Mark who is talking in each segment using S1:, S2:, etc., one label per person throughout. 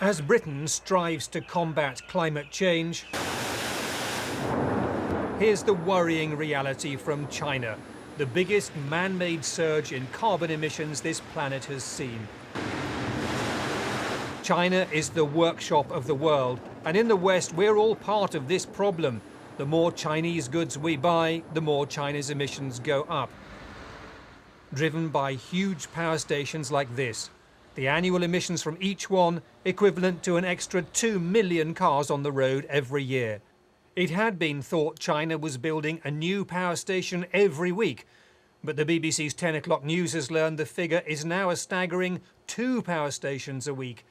S1: As Britain strives to combat climate change, here's the worrying reality from China, the biggest man-made surge in carbon emissions this planet has seen. China is the workshop of the world, and in the West we're all part of this problem. The more Chinese goods we buy, the more China's emissions go up. Driven by huge power stations like this. The annual emissions from each one equivalent to an extra 2 million cars on the road every year. It had been thought China was building a new power station every week, but the BBC's 10 o'clock news has learned the figure is now a staggering 2 power stations a week.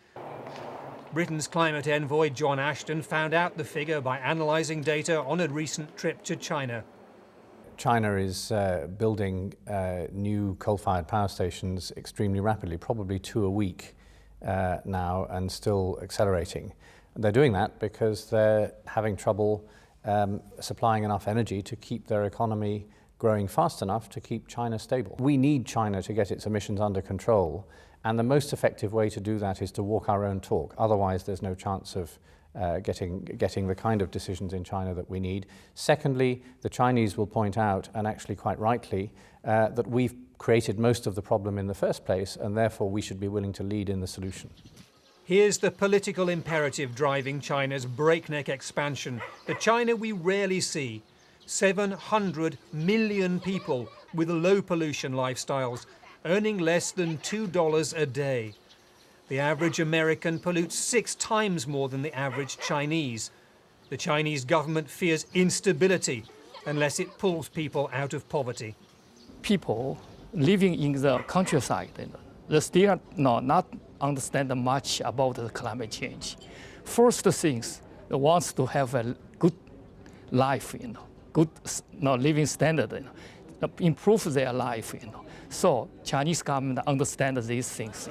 S1: Britain's climate envoy John Ashton found out the figure by analysing data on a recent trip to China.
S2: China is building new coal-fired power stations extremely rapidly, probably 2 a week now, and still accelerating. They're doing that because they're having trouble supplying enough energy to keep their economy growing fast enough to keep China stable. We need China to get its emissions under control, and the most effective way to do that is to walk our own talk. Otherwise, there's no chance of getting the kind of decisions in China that we need. Secondly, the Chinese will point out, and actually quite rightly, that we've created most of the problem in the first place, and therefore we should be willing to lead in the solution.
S1: Here's the political imperative driving China's breakneck expansion, the China we rarely see. 700 million people with low pollution lifestyles, earning less than $2 a day. The average American pollutes 6 times more than the average Chinese. The Chinese government fears instability unless it pulls people out of poverty.
S3: People living in the countryside, they still not understand much about the climate change. First things, they want to have a good life, good living standard, improve their life. So Chinese government understands these things.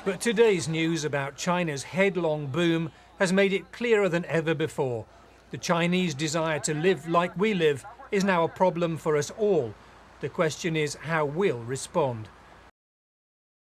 S1: But today's news about China's headlong boom has made it clearer than ever before. The Chinese desire to live like we live is now a problem for us all. The question is how we'll respond.